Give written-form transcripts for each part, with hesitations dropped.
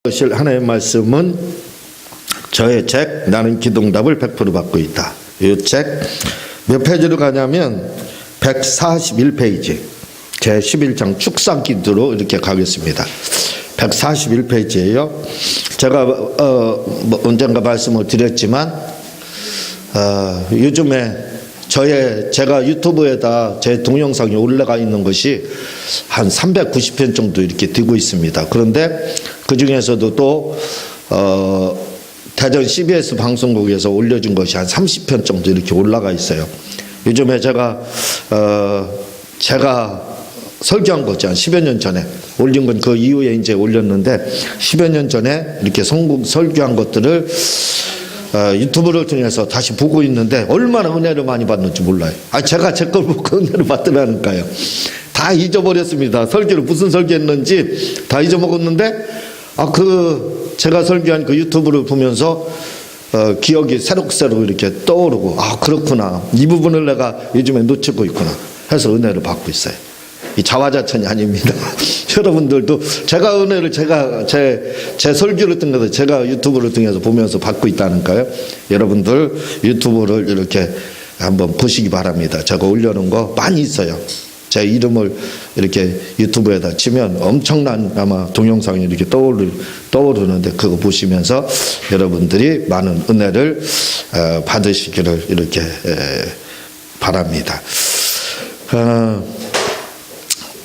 하나님의 말씀은 저의 책 나는 기도응답을 100% 받고 있다. 이 책 몇 페이지로 가냐면 141페이지 제 11장 축사기도로 이렇게 가겠습니다. 141페이지예요. 제가 언젠가 말씀을 드렸지만 요즘에 제가 유튜브에다 제 동영상이 올라가 있는 것이 한 390편 정도 이렇게 되고 있습니다. 그런데 그 중에서도 또 대전 CBS 방송국에서 올려준 것이 한 30편 정도 이렇게 올라가 있어요. 요즘에 제가 설교한 거죠. 한 10여 년 전에 올린 건 그 이후에 이제 올렸는데 10여 년 전에 이렇게 설교한 것들을 유튜브를 통해서 다시 보고 있는데 얼마나 은혜를 많이 받는지 몰라요. 제가 제 걸 보고 은혜를 받더라니까요. 다 잊어버렸습니다. 설교를 무슨 설교했는지 다 잊어먹었는데 제가 설교한 그 유튜브를 보면서 기억이 새록새록 이렇게 떠오르고 그렇구나, 이 부분을 내가 요즘에 놓치고 있구나 해서 은혜를 받고 있어요. 이 자화자찬이 아닙니다. 여러분들도 제가 은혜를 제 설교를 통해서 제가 유튜브를 통해서 보면서 받고 있다니까요. 여러분들 유튜브를 이렇게 한번 보시기 바랍니다. 제가 올려놓은 거 많이 있어요. 제 이름을 이렇게 유튜브에다 치면 엄청난 아마 동영상이 이렇게 떠오르는데 그거 보시면서 여러분들이 많은 은혜를 받으시기를 이렇게 바랍니다.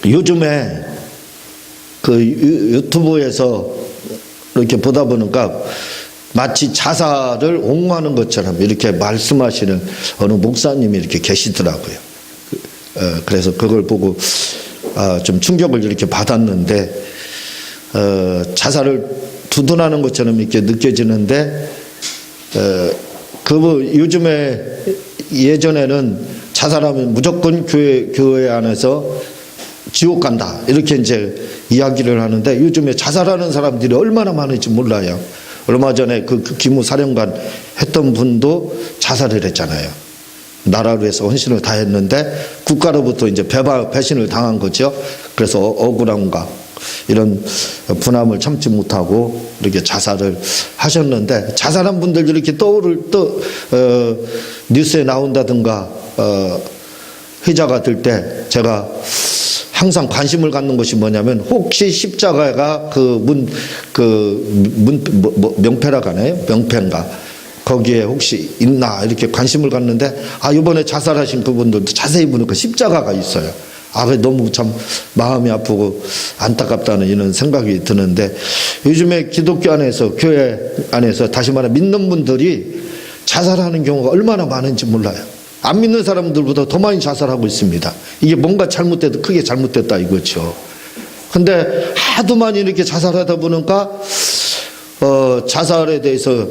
요즘에 그 유튜브에서 이렇게 보다 보니까 마치 자살을 옹호하는 것처럼 이렇게 말씀하시는 어느 목사님이 이렇게 계시더라고요. 그래서 그걸 보고 좀 충격을 이렇게 받았는데 자살을 두둔하는 것처럼 이렇게 느껴지는데 요즘에 예전에는 자살하면 무조건 교회 안에서 지옥 간다 이렇게 이제 이야기를 하는데 요즘에 자살하는 사람들이 얼마나 많은지 몰라요. 얼마 전에 그 기무 사령관 했던 분도 자살을 했잖아요. 나라를 위해서 헌신을 다 했는데 국가로부터 이제 배신을 당한 거죠. 그래서 억울함과 이런 분함을 참지 못하고 이렇게 자살을 하셨는데, 자살한 분들 이렇게 뉴스에 나온다든가 회자가 될 때 제가 항상 관심을 갖는 것이 뭐냐면, 혹시 십자가가 명패라고 하나요? 명패인가? 거기에 혹시 있나 이렇게 관심을 갖는데 이번에 자살하신 그분들도 자세히 보니까 십자가가 있어요. 너무 참 마음이 아프고 안타깝다는 이런 생각이 드는데, 요즘에 기독교 안에서, 교회 안에서, 다시 말해 믿는 분들이 자살하는 경우가 얼마나 많은지 몰라요. 안 믿는 사람들보다 더 많이 자살하고 있습니다. 이게 뭔가 잘못돼도 크게 잘못됐다 이거죠. 근데 하도 많이 이렇게 자살하다 보니까 자살에 대해서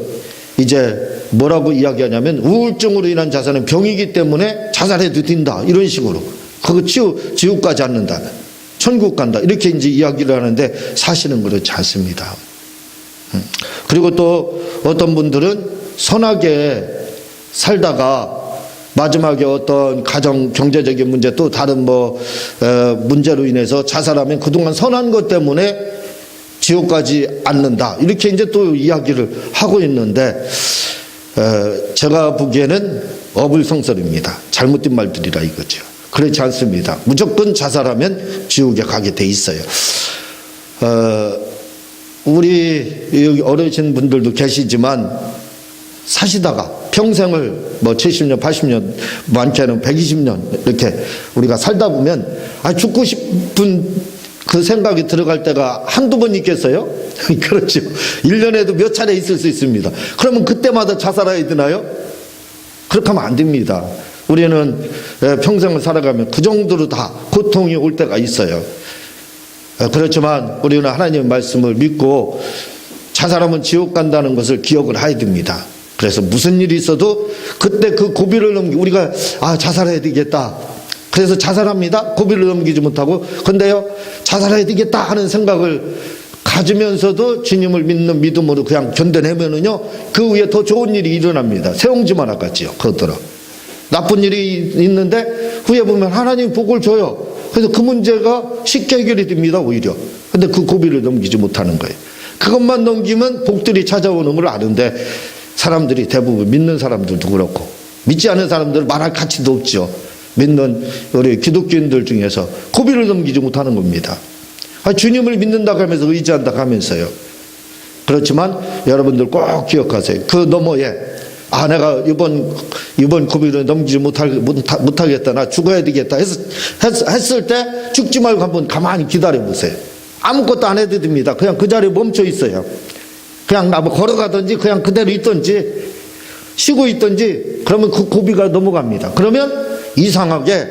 이제 뭐라고 이야기하냐면, 우울증으로 인한 자살은 병이기 때문에 자살해도 된다 이런 식으로, 그거 지옥 가지 않는다, 천국 간다 이렇게 이제 이야기를 하는데 사실은 그렇지 않습니다. 그리고 또 어떤 분들은 선하게 살다가 마지막에 어떤 가정 경제적인 문제, 또 다른 문제로 인해서 자살하면 그동안 선한 것 때문에 지옥 가지 않는다 이렇게 이제 또 이야기를 하고 있는데, 제가 보기에는 어불성설입니다. 잘못된 말들이라 이거죠. 그렇지 않습니다. 무조건 자살하면 지옥에 가게 돼 있어요. 우리 여기 어르신 분들도 계시지만 사시다가 평생을 70년, 80년, 많게는 120년 이렇게 우리가 살다 보면 죽고 싶은 그 생각이 들어갈 때가 한두 번 있겠어요? 그렇죠. 1년에도 몇 차례 있을 수 있습니다. 그러면 그때마다 자살해야 되나요? 그렇게 하면 안 됩니다. 우리는 평생을 살아가면 그 정도로 다 고통이 올 때가 있어요. 그렇지만 우리는 하나님의 말씀을 믿고 자살하면 지옥 간다는 것을 기억을 해야 됩니다. 그래서 무슨 일이 있어도 그때 그 고비를 우리가 자살해야 되겠다, 그래서 자살합니다. 고비를 넘기지 못하고, 근데요 자살해야 되겠다 하는 생각을 가지면서도 주님을 믿는 믿음으로 그냥 견뎌내면은요 그 위에 더 좋은 일이 일어납니다. 세옹지만 아깝지요. 그것들은 나쁜 일이 있는데 후에 보면 하나님 복을 줘요. 그래서 그 문제가 쉽게 해결이 됩니다. 오히려. 근데 그 고비를 넘기지 못하는 거예요. 그것만 넘기면 복들이 찾아오는 걸 아는데 사람들이 대부분 믿는 사람들도 그렇고 믿지 않는 사람들은 말할 가치도 없죠. 믿는 우리 기독교인들 중에서 고비를 넘기지 못하는 겁니다. 주님을 믿는다고 하면서 의지한다고 하면서요. 그렇지만 여러분들 꼭 기억하세요. 그 너머에 내가 이번 고비를 넘기지 못하겠다, 나 죽어야 되겠다 했을 때 죽지 말고 한번 가만히 기다려 보세요. 아무것도 안 해도 됩니다. 그냥 그 자리에 멈춰 있어요. 그냥 뭐 걸어가든지 그냥 그대로 있든지 쉬고 있든지 그러면 그 고비가 넘어갑니다. 그러면 이상하게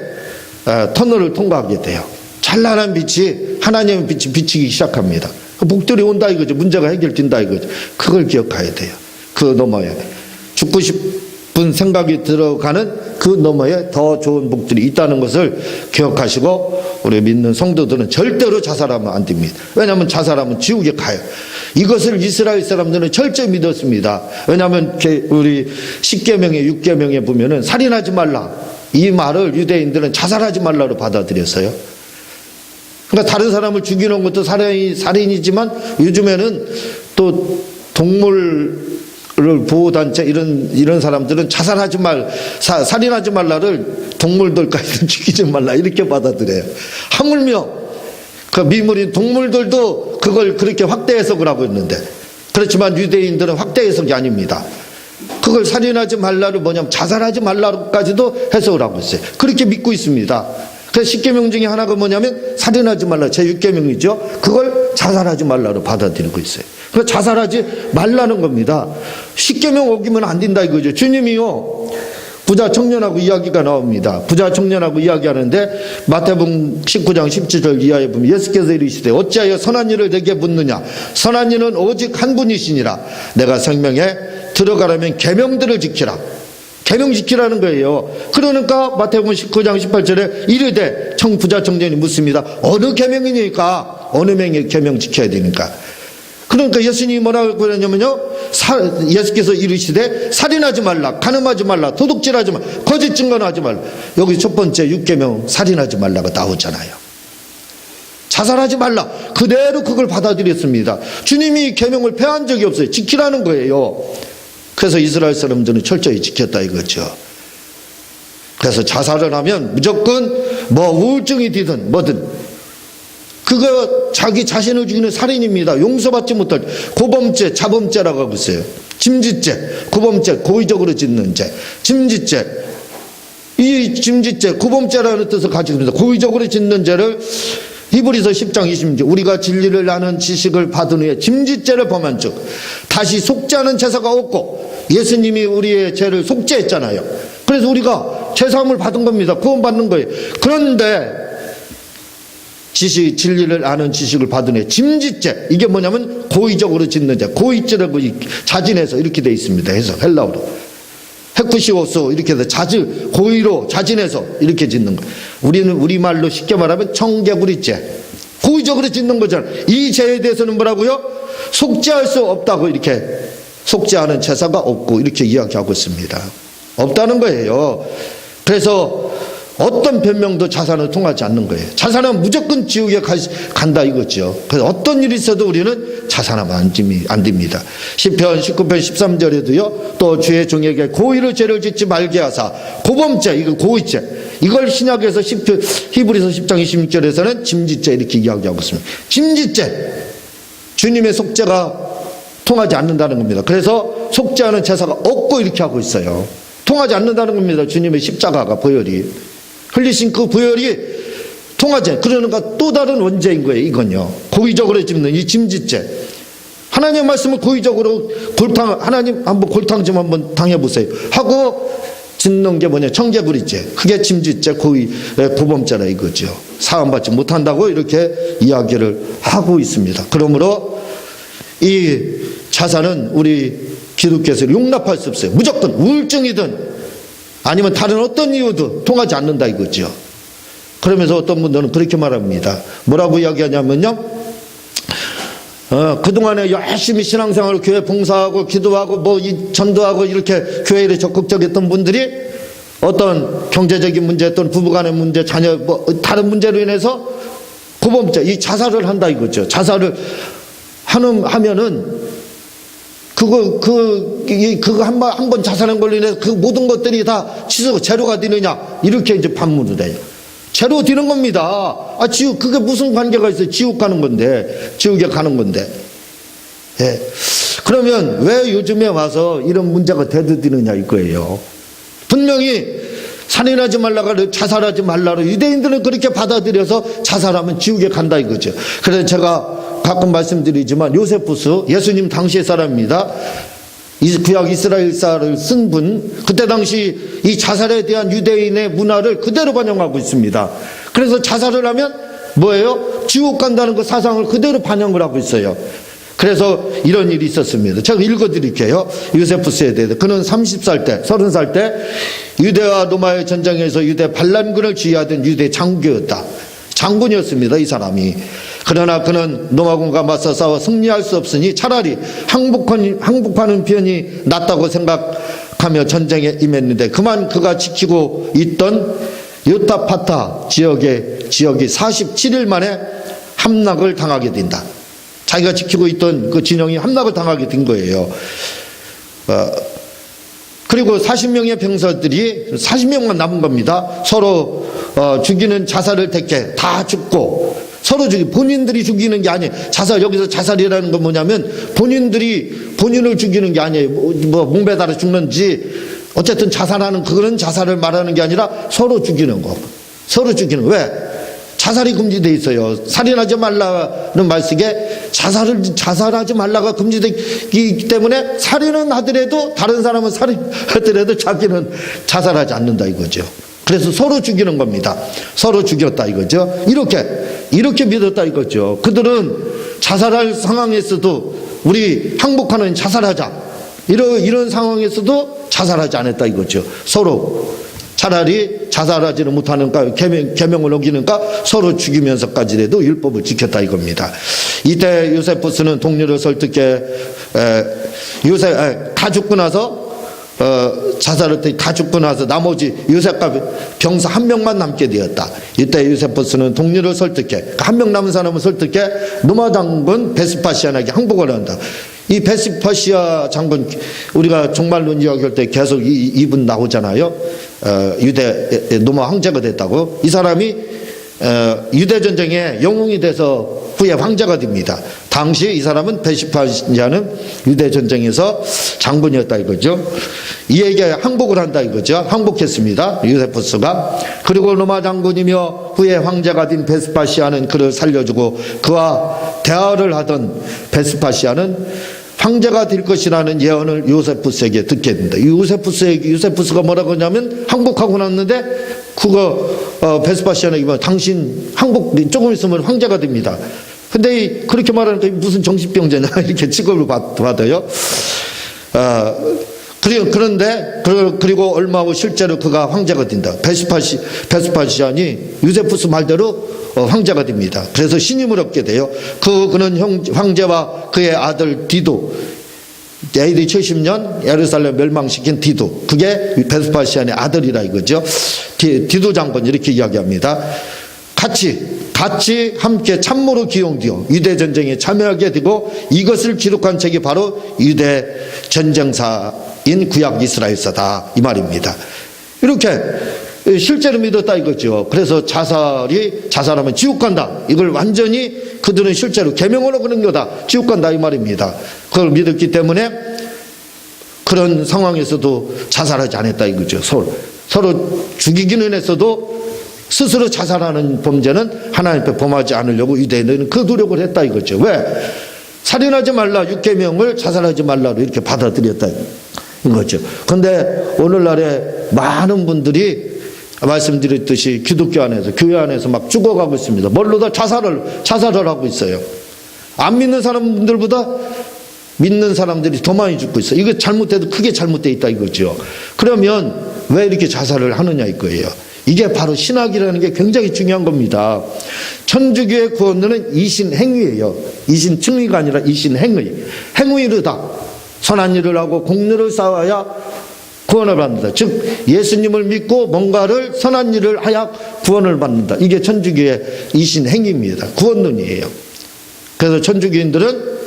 터널을 통과하게 돼요. 찬란한 빛이 하나님의 빛이 비치기 시작합니다. 복들이 온다 이거죠. 문제가 해결된다 이거죠. 그걸 기억해야 돼요. 그 너머에 죽고 싶은 생각이 들어가는 그 너머에 더 좋은 복들이 있다는 것을 기억하시고 우리 믿는 성도들은 절대로 자살하면 안 됩니다. 왜냐하면 자살하면 지옥에 가요. 이것을 이스라엘 사람들은 철저히 믿었습니다. 왜냐하면 우리 10계명에 6계명에 보면은 살인하지 말라 이 말을 유대인들은 자살하지 말라로 받아들였어요. 그러니까 다른 사람을 죽이는 것도 살인이지만 요즘에는 또 동물을 보호단체 이런 사람들은 자살하지 살인하지 말라를 동물들까지 죽이지 말라 이렇게 받아들여요. 하물며 그 미물인 동물들도 그걸 그렇게 확대 해석을 하고 있는데 그렇지만 유대인들은 확대 해석이 아닙니다. 그걸 살인하지 말라를 뭐냐면 자살하지 말라까지도 해석을 하고 있어요. 그렇게 믿고 있습니다. 그래서 10계명 중에 하나가 뭐냐면 살인하지 말라 제6계명이죠. 그걸 자살하지 말라로 받아들이고 있어요. 그래서 자살하지 말라는 겁니다. 10계명 어기면 안 된다 이거죠. 주님이요 부자 청년하고 이야기가 나옵니다. 부자 청년하고 이야기하는데 마태복음 19장 17절 이하에 보면 예수께서 이르시되 어찌하여 선한 일을 내게 묻느냐 선한 일은 오직 한 분이시니라 내가 생명에 들어가려면 계명들을 지키라. 계명 지키라는 거예요. 그러니까 마태복음 19장 18절에 이르되 부자 청년이 묻습니다. 어느 계명이니까 어느 계명 지켜야 되니까. 그러니까 예수님이 뭐라고 그러냐면요 예수께서 이르시되 살인하지 말라 간음하지 말라 도둑질하지 말라 거짓 증거하지 말라. 여기 첫 번째 6계명 살인하지 말라가 나오잖아요. 자살하지 말라 그대로 그걸 받아들였습니다. 주님이 계명을 폐한 적이 없어요. 지키라는 거예요. 그래서 이스라엘 사람들은 철저히 지켰다 이거죠. 그래서 자살을 하면 무조건 뭐 우울증이 되든 뭐든 그거 자기 자신을 죽이는 살인입니다. 용서받지 못할 고범죄 자범죄라고 하고 있어요. 짐짓죄 고범죄 고의적으로 짓는 죄 짐짓죄 이 짐짓죄 고범죄라는 뜻을 가지고 있습니다. 고의적으로 짓는 죄를 히브리서 10장 20절 우리가 진리를 아는 지식을 받은 후에 짐짓죄를 범한 즉 다시 속죄하는 제사가 없고 예수님이 우리의 죄를 속죄했잖아요. 그래서 우리가 죄사함을 받은 겁니다. 구원받는 거예요. 그런데 진리를 아는 지식을 받은 후에 짐짓죄 이게 뭐냐면 고의적으로 짓는 죄 고의죄라고 자진해서 이렇게 돼 있습니다. 해서 헬라어로 헤쿠시오스 이렇게 해서 고의로 자진해서 이렇게 짓는 거예요. 우리는 우리말로 쉽게 말하면 청개구리죄 고의적으로 짓는 거잖아요. 이 죄에 대해서는 뭐라고요? 속죄할 수 없다고 이렇게 속죄하는 제사가 없고 이렇게 이야기하고 있습니다. 없다는 거예요. 그래서 어떤 변명도 자살은 통하지 않는 거예요. 자살하면 무조건 지옥에 간다 이거죠. 그래서 어떤 일이 있어도 우리는 자살하면 안 됩니다. 시편 19편 13절에도요. 또 주의 종에게 고의로 죄를 짓지 말게 하사 고범죄 이거 고의죄 이걸 신약에서 히브리서 10장 26절에서는 짐짓죄 이렇게 이야기하고 있습니다. 짐짓죄 주님의 속죄가 통하지 않는다는 겁니다. 그래서 속죄하는 제사가 없고 이렇게 하고 있어요. 통하지 않는다는 겁니다. 주님의 십자가가 보혈이 흘리신 그 보혈이 통하지 않아요. 그러니까 또 다른 원죄인 거예요. 이건요 고의적으로 짓는 이 짐짓죄 하나님의 말씀을 고의적으로 하나님 한번 골탕 좀 한번 당해보세요 하고 짓는 게 뭐냐 청개구리죄 그게 짐짓죄 고범죄라 이거죠. 사함받지 못한다고 이렇게 이야기를 하고 있습니다. 그러므로 이 자살은 우리 기독교에서 용납할 수 없어요. 무조건 우울증이든 아니면 다른 어떤 이유도 통하지 않는다 이거죠. 그러면서 어떤 분들은 그렇게 말합니다. 뭐라고 이야기하냐면요 그동안에 열심히 신앙생활을 교회 봉사하고 기도하고 뭐 전도하고 이렇게 교회에 적극적이었던 분들이 어떤 경제적인 문제 또는 부부간의 문제 자녀 뭐 다른 문제로 인해서 고범죄 이 자살을 한다 이거죠. 자살을 하면은 그거 한 번 자살한 걸로 인해서 그 모든 것들이 다 제로가 되느냐, 이렇게 이제 반문을 해요. 제로 되는 겁니다. 그게 무슨 관계가 있어요? 지옥 가는 건데, 지옥에 가는 건데. 예. 그러면 왜 요즘에 와서 이런 문제가 대두되느냐 이거예요. 분명히 살인하지 말라고, 자살하지 말라고 유대인들은 그렇게 받아들여서 자살하면 지옥에 간다 이거죠. 그래서 제가 가끔 말씀드리지만 요세푸스, 예수님 당시의 사람입니다. 구약 이스라엘사를 쓴 분, 그때 당시 이 자살에 대한 유대인의 문화를 그대로 반영하고 있습니다. 그래서 자살을 하면 뭐예요? 지옥 간다는 그 사상을 그대로 반영을 하고 있어요. 그래서 이런 일이 있었습니다. 제가 읽어드릴게요. 요세푸스에 대해서. 그는 30살 때 유대와 로마의 전쟁에서 유대 반란군을 지휘하던 유대 장교였다. 장군이었습니다, 이 사람이. 그러나 그는 로마군과 맞서 싸워 승리할 수 없으니 차라리 항복하는 편이 낫다고 생각하며 전쟁에 임했는데, 그만 그가 지키고 있던 요타파타 지역이 47일 만에 함락을 당하게 된다. 자기가 지키고 있던 그 진영이 함락을 당하게 된 거예요. 그리고 40명의 병사들이 40명만 남은 겁니다. 서로 죽이는 자살을 택해 다 죽고, 서로 본인들이 죽이는 게 아니에요. 여기서 자살이라는 건 뭐냐면 본인들이 본인을 죽이는 게 아니에요. 뭐 목매달아 죽는지, 어쨌든 자살하는, 그거는 자살을 말하는 게 아니라 서로 죽이는 거. 서로 죽이는 거. 왜? 자살이 금지되어 있어요. 살인하지 말라는 말씀에 자살하지 말라가 금지되기 때문에, 살인은 하더라도, 다른 사람은 살인하더라도 자기는 자살하지 않는다 이거죠. 그래서 서로 죽이는 겁니다. 서로 죽였다 이거죠. 이렇게 믿었다 이거죠. 그들은 자살할 상황에서도 우리 항복하는 자살하자, 이런 상황에서도 자살하지 않았다 이거죠. 서로 차라리 자살하지는 못하는가, 계명을 어기는가, 서로 죽이면서까지라도 율법을 지켰다 이겁니다. 이때 요세푸스는 동료를 설득해 다 죽고 나서 자살할 때 다 죽고 나서 나머지 요셉과 병사 한 명만 남게 되었다. 이때 요세푸스는 동료를 설득해, 한 명 남은 사람을 설득해 로마 장군 베스파시아에게 항복을 한다. 이 베스파시아 장군, 우리가 종말론 이야기할 때 계속 이분 나오잖아요. 로마 황제가 됐다고. 이 사람이 유대전쟁에 영웅이 돼서 후에 황제가 됩니다. 당시 이 사람은 베스파시아는 유대전쟁에서 장군이었다 이거죠. 이에게 항복을 한다 이거죠. 항복했습니다, 요세푸스가. 그리고 로마 장군이며 후에 황제가 된 베스파시아는 그를 살려주고, 그와 대화를 하던 베스파시아는 황제가 될 것이라는 예언을 요세푸스에게 듣게 된다. 요세푸스가 뭐라고 하냐면, 항복하고 났는데 베스파시아는 이번 당신 항복 조금 있으면 황제가 됩니다. 근데 그렇게 말하니까 무슨 정신병자냐 이렇게 취급을 받아요. 그리고 얼마 후 실제로 그가 황제가 된다. 베스파시안이 요세푸스 말대로 황제가 됩니다. 그래서 신임을 얻게 돼요. 그는 황제와 그의 아들 디도, AD 70년 예루살렘 멸망시킨 디도, 그게 베스파시안의 아들이라 이거죠. 디도 장군 이렇게 이야기합니다. 같이 함께 참모로 기용되어 유대 전쟁에 참여하게 되고, 이것을 기록한 책이 바로 유대 전쟁사인 구약 이스라엘사다 이 말입니다. 이렇게 실제로 믿었다 이거죠. 그래서 자살하면 지옥 간다, 이걸 완전히 그들은 실제로 계명을 어기는 거다, 지옥 간다 이 말입니다. 그걸 믿었기 때문에 그런 상황에서도 자살하지 않았다 이거죠. 서로 죽이기는 했어도 스스로 자살하는 범죄는 하나님 앞에 범하지 않으려고 유대인들은 그 노력을 했다 이거죠. 왜? 살인하지 말라, 6계명을 자살하지 말라로 이렇게 받아들였다 이거죠. 그런데 오늘날에 많은 분들이 말씀드렸듯이 기독교 안에서, 교회 안에서 막 죽어가고 있습니다. 뭘로 다 자살을 하고 있어요. 안 믿는 사람들보다 믿는 사람들이 더 많이 죽고 있어요. 이거 잘못해도 크게 잘못되어 있다 이거죠. 그러면 왜 이렇게 자살을 하느냐 이거예요. 이게 바로 신학이라는 게 굉장히 중요한 겁니다. 천주교의 구원론은 이신행위예요. 이신칭의가 아니라 이신행의. 행위로다. 선한 일을 하고 공로를 쌓아야 구원을 받는다. 즉 예수님을 믿고 뭔가를 선한 일을 하여 구원을 받는다. 이게 천주교의 이신행위입니다. 구원론이에요. 그래서 천주교인들은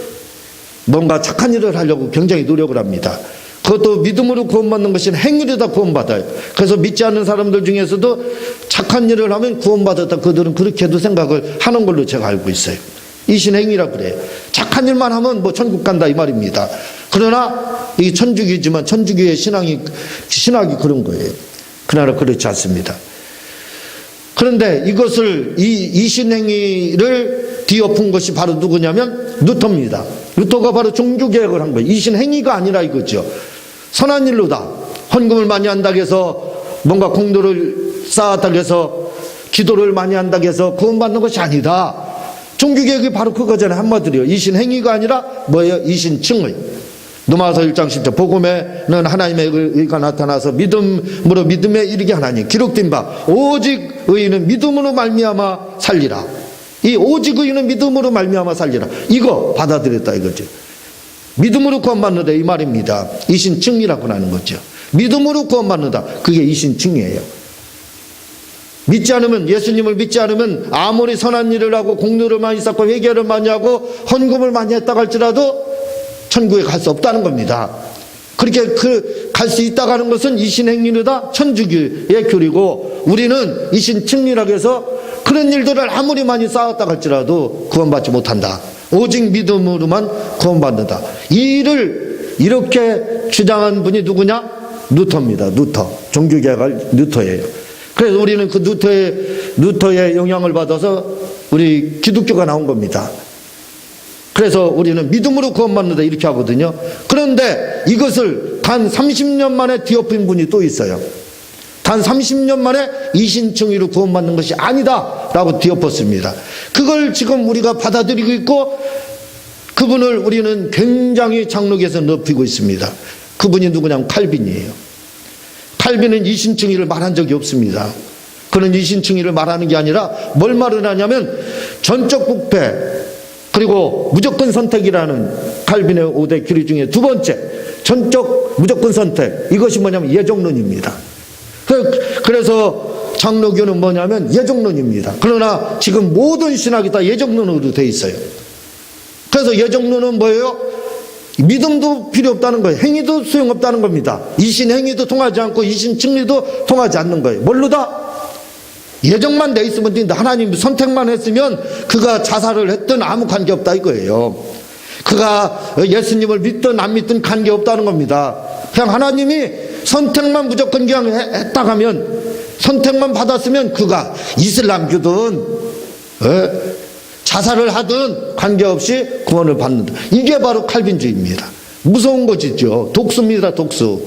뭔가 착한 일을 하려고 굉장히 노력을 합니다. 그것도 믿음으로 구원받는 것이 행위로다 구원받아요. 그래서 믿지 않는 사람들 중에서도 착한 일을 하면 구원받았다, 그들은 그렇게도 생각을 하는 걸로 제가 알고 있어요. 이신행위라 그래요. 착한 일만 하면 뭐 천국 간다 이 말입니다. 그러나 이 천주교지만 천주교의 신학이 그런 거예요. 그러나 그렇지 않습니다. 그런데 이것을 이신행위를 뒤엎은 것이 바로 누구냐면 루터입니다. 루터가 바로 종교개혁을 한 거예요. 이신행위가 아니라 이거죠. 선한 일로다. 헌금을 많이 한다고 해서 뭔가 공도를 쌓았다고 해서 기도를 많이 한다고 해서 구원받는 것이 아니다. 종교개혁이 바로 그거잖아요. 한마디로 이신행위가 아니라 뭐예요? 이신칭의. 로마서 1장 10절 복음에는 하나님의 의가 나타나서 믿음으로 믿음에 이르게 하나니 기록된 바 오직 의인은 믿음으로 말미암아 살리라. 이 오직 의인은 믿음으로 말미암아 살리라. 이거 받아들였다 이거죠. 믿음으로 구원받는다 이 말입니다. 이신칭이라고 하는 거죠. 믿음으로 구원받는다. 그게 이신칭이에요. 믿지 않으면, 예수님을 믿지 않으면 아무리 선한 일을 하고 공로를 많이 쌓고 회개를 많이 하고 헌금을 많이 했다고 할지라도 천국에 갈 수 없다는 겁니다. 그렇게 갈 수 있다고 하는 것은 이신행위로다 천주교의 교리고, 우리는 이신칭리라고 해서 그런 일들을 아무리 많이 쌓았다고 할지라도 구원받지 못한다. 오직 믿음으로만 구원받는다. 이 일을 이렇게 주장한 분이 누구냐? 루터입니다. 루터. 종교개혁할 루터예요. 그래서 우리는 그 루터의 영향을 받아서 우리 기독교가 나온 겁니다. 그래서 우리는 믿음으로 구원받는다 이렇게 하거든요. 그런데 이것을 단 30년 만에 뒤엎은 분이 또 있어요. 단 30년 만에 이신칭의로 구원받는 것이 아니다 라고 뒤엎었습니다. 그걸 지금 우리가 받아들이고 있고, 그분을 우리는 굉장히 장로교에서 높이고 있습니다. 그분이 누구냐면 칼빈이에요. 칼빈은 이신칭의를 말한 적이 없습니다. 그는 이신칭의를 말하는 게 아니라 뭘 말을 하냐면 전적 부패 그리고 무조건 선택이라는 칼빈의 5대 교리 중에 두 번째, 전적 무조건 선택, 이것이 뭐냐면 예정론입니다. 그래서 장로교는 뭐냐면 예정론입니다. 그러나 지금 모든 신학이 다 예정론으로 돼 있어요. 그래서 예정론은 뭐예요? 믿음도 필요 없다는 거예요. 행위도 소용없다는 겁니다. 이신행위도 통하지 않고 이신칭리도 통하지 않는 거예요. 뭘로다? 예정만 돼 있으면 된다. 하나님 선택만 했으면 그가 자살을 했든 아무 관계없다 이거예요. 그가 예수님을 믿든 안 믿든 관계없다는 겁니다. 그냥 하나님이 선택만 무조건 그냥 했다 하면, 선택만 받았으면 그가 이슬람교든 자살을 하든 관계없이 구원을 받는다. 이게 바로 칼빈주의입니다. 무서운 것이죠. 독수입니다. 독수.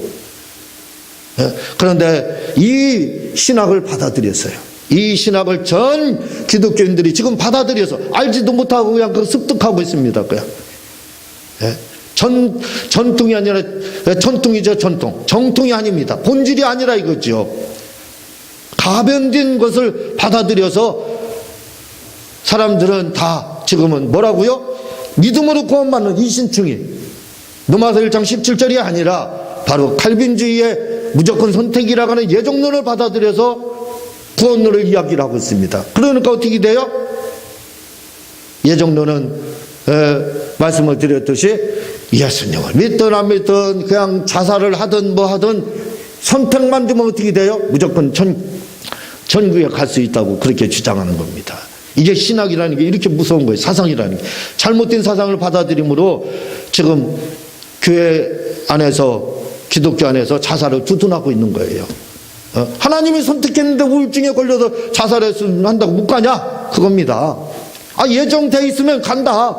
그런데 이 신학을 받아들였어요. 이 신학을 전 기독교인들이 지금 받아들여서 알지도 못하고 그냥 그 습득하고 있습니다. 그냥 전통이 아니라 전통이죠. 정통이 아닙니다. 본질이 아니라 이거죠. 가변된 것을 받아들여서 사람들은 다 지금은 뭐라고요? 믿음으로 구원받는 이신칭의, 로마서 1장 17절이 아니라 바로 칼빈주의의 무조건 선택이라고 하는 예정론을 받아들여서 구원론을 이야기를 하고 있습니다. 그러니까 어떻게 돼요? 예정론은 말씀을 드렸듯이 예수님을 믿든 안 믿든 그냥 자살을 하든 뭐 하든 선택만 주면 어떻게 돼요? 무조건 천국에 갈 수 있다고 그렇게 주장하는 겁니다. 이게 신학이라는 게 이렇게 무서운 거예요. 사상이라는 게. 잘못된 사상을 받아들임으로 지금 교회 안에서, 기독교 안에서 자살을 두둔하고 있는 거예요. 하나님이 선택했는데 우울증에 걸려서 자살했으면 한다고 못 가냐? 그겁니다. 예정돼 있으면 간다.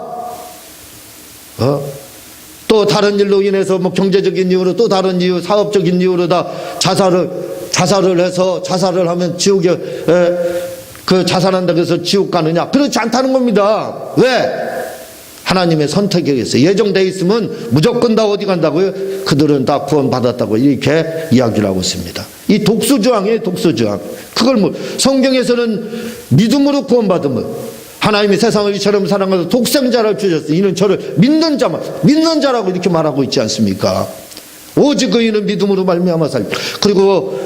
또 다른 일로 인해서 뭐 경제적인 이유로, 또 다른 이유, 사업적인 이유로 다 자살을 해서, 자살을 하면 지옥에 자살한다고 해서 지옥 가느냐? 그렇지 않다는 겁니다. 왜? 하나님의 선택에 의해서 예정돼 있으면 무조건 다 어디 간다고요? 그들은 다 구원받았다고 이렇게 이야기를 하고 있습니다. 이 독수저항이에요. 독수저항. 그걸 성경에서는 믿음으로 구원받으면, 하나님이 세상을 이처럼 사랑하서 독생자를 주셨어. 이는 저를 믿는 자라고 이렇게 말하고 있지 않습니까? 오직 의인은 믿음으로 말미암아 살. 그리고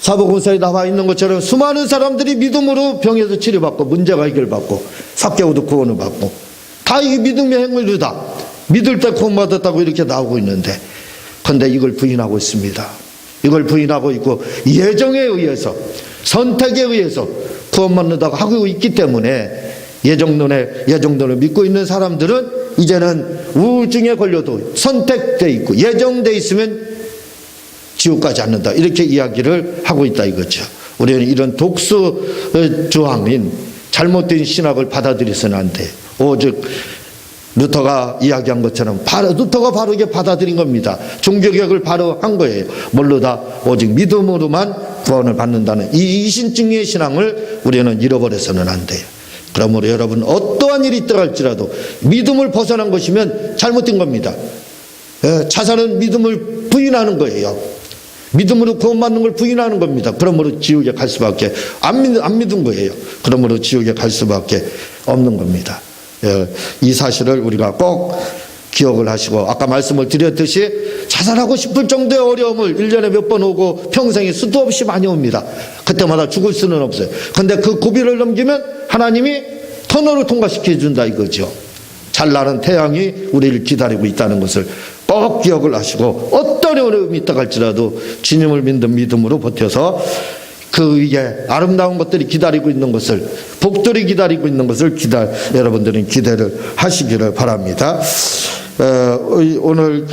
사복음서에 나와 있는 것처럼 수많은 사람들이 믿음으로 병에서 치료받고 문제가 해결받고 삭개오도 구원을 받고 다 이 믿음의 행위로다. 믿을 때 구원받았다고 이렇게 나오고 있는데, 그런데 이걸 부인하고 있습니다. 이걸 부인하고 있고 예정에 의해서, 선택에 의해서 구원받는다고 하고 있기 때문에 예정론을 믿고 있는 사람들은 이제는 우울증에 걸려도 선택돼 있고 예정돼 있으면 지옥 가지 않는다, 이렇게 이야기를 하고 있다 이거죠. 우리는 이런 독수 조항인 잘못된 신학을 받아들여서는 안 돼. 오직 루터가 이야기한 것처럼 루터가 바르게 받아들인 겁니다. 종교개혁을 바로 한 거예요. 뭘로다? 오직 믿음으로만 구원을 받는다는 이 이신증의 신앙을 우리는 잃어버려서는 안 돼요. 그러므로 여러분, 어떠한 일이 있더랄지라도 믿음을 벗어난 것이면 잘못된 겁니다. 자살은 믿음을 부인하는 거예요. 믿음으로 구원받는 걸 부인하는 겁니다. 그러므로 지옥에 갈 수밖에 안 믿은 거예요. 그러므로 지옥에 갈 수밖에 없는 겁니다. 이 사실을 우리가 꼭 기억을 하시고, 아까 말씀을 드렸듯이 자살하고 싶을 정도의 어려움을 1년에 몇 번 오고 평생에 수도 없이 많이 옵니다. 그때마다 죽을 수는 없어요. 근데 그 고비를 넘기면 하나님이 터널을 통과시켜 준다 이거죠. 잘나는 태양이 우리를 기다리고 있다는 것을 꼭 기억을 하시고, 어떤 어려움이 있다 할지라도 주님을 믿는 믿음으로 버텨서 그 위에 아름다운 것들이 기다리고 있는 것을, 복들이 기다리고 있는 것을 여러분들은 기대를 하시기를 바랍니다. 오늘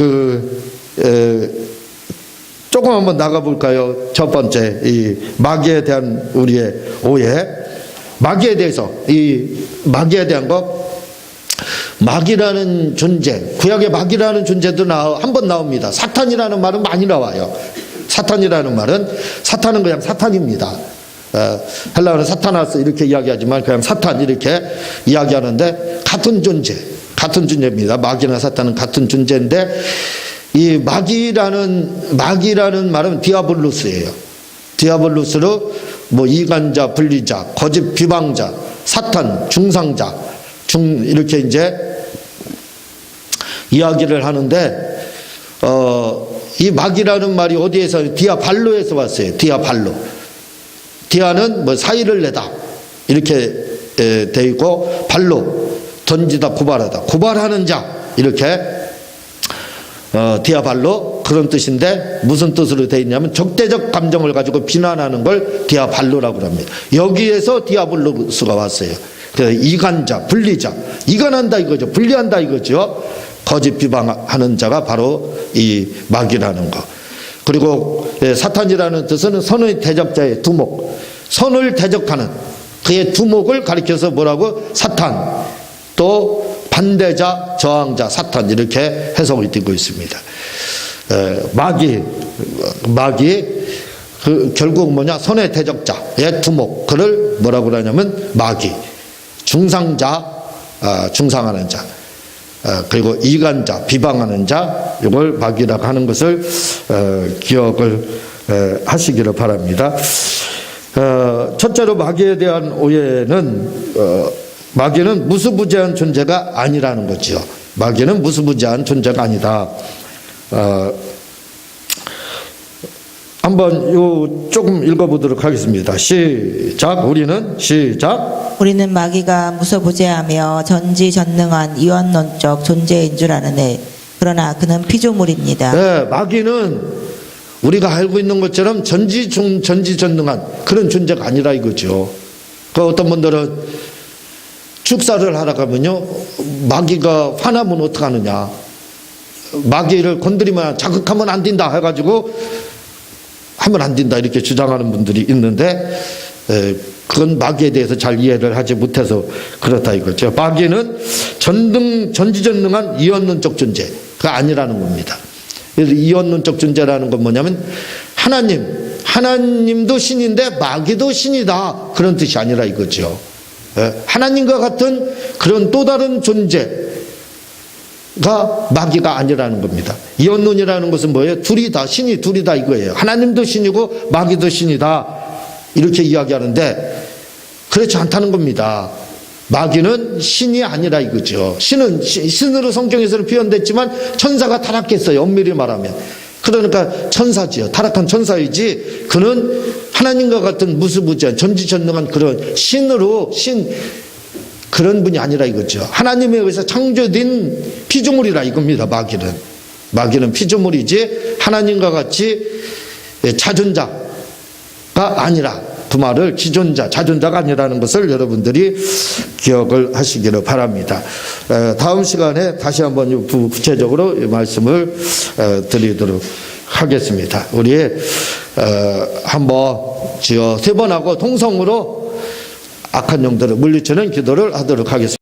조금 한번 나가볼까요? 첫 번째, 이 마귀에 대한 우리의 오해. 마귀에 대해서, 이 마귀에 대한 거, 마귀라는 존재, 구약의 마귀라는 존재도 한 번 나옵니다. 사탄이라는 말은 많이 나와요. 사탄이라는 말은, 사탄은 그냥 사탄입니다. 헬라어는 사타나스 이렇게 이야기하지만 그냥 사탄 이렇게 이야기하는데 같은 존재입니다. 마귀나 사탄은 같은 존재인데, 이 마귀라는 말은 디아블로스예요. 디아블로스로 뭐 이간자, 분리자, 거짓 비방자, 사탄, 중상자, 이렇게 이제 이야기를 하는데, 이 마귀라는 말이 어디에서? 디아발로에서 왔어요. 디아발로. 디아는 뭐 사이를 내다 이렇게 돼 있고, 발로 던지다, 고발하다, 고발하는 자, 이렇게 디아발로, 그런 뜻인데 무슨 뜻으로 되어 있냐면 적대적 감정을 가지고 비난하는 걸 디아발로라고 합니다. 여기에서 디아블로스가 왔어요. 이간자, 분리자, 이간한다 이거죠. 분리한다 이거죠. 거짓 비방하는 자가 바로 이 마귀라는 거. 그리고 사탄이라는 뜻은 선의 대적자의 두목, 선을 대적하는 그의 두목을 가리켜서 뭐라고? 사탄. 또 반대자, 저항자, 사탄, 이렇게 해석이 되고 있습니다. 마귀 결국 뭐냐? 선의 대적자의 두목, 그를 뭐라고 하냐면 마귀. 중상자, 중상하는 자, 그리고 이간자, 비방하는 자, 이걸 마귀라고 하는 것을 기억을 하시기를 바랍니다. 첫째로 마귀에 대한 오해는, 마귀는 무수부지한 존재가 아니라는 거죠. 마귀는 무수부지한 존재가 아니다. 한번 조금 읽어보도록 하겠습니다. 시작. 우리는 마귀가 무소부재하며 전지전능한 이원론적 존재인 줄 아느네. 그러나 그는 피조물입니다. 네, 마귀는 우리가 알고 있는 것처럼 전지전능한 그런 존재가 아니라 이거죠. 어떤 분들은 축사를 하러 가면요, 마귀가 화나면 어떡하느냐, 마귀를 건드리면 자극하면 안 된다 해가지고 하면 안 된다 이렇게 주장하는 분들이 있는데, 그건 마귀에 대해서 잘 이해를 하지 못해서 그렇다 이거죠. 마귀는 전지전능한 이원론적 존재가 아니라는 겁니다. 그래서 이원론적 존재라는 건 뭐냐면 하나님도 신인데 마귀도 신이다, 그런 뜻이 아니라 이거죠. 하나님과 같은 그런 또 다른 존재가 마귀가 아니라는 겁니다. 이원론이라는 것은 뭐예요? 신이 둘이다 이거예요. 하나님도 신이고 마귀도 신이다, 이렇게 이야기하는데 그렇지 않다는 겁니다. 마귀는 신이 아니라 이거죠. 신으로 성경에서는 표현됐지만 천사가 타락했어요, 엄밀히 말하면. 그러니까 천사지요. 타락한 천사이지, 그는 하나님과 같은 무수부지한 전지전능한 그런 신으로, 그런 분이 아니라 이거죠. 하나님에 의해서 창조된 피조물이라 이겁니다. 마귀는 피조물이지 하나님과 같이 자존자가 아니라, 그 말을 기존자, 자존자가 아니라는 것을 여러분들이 기억을 하시기를 바랍니다. 다음 시간에 다시 한번 구체적으로 말씀을 드리도록 하겠습니다. 우리 한번 지어 3번 하고 통성으로 악한 영들을 물리치는 기도를 하도록 하겠습니다.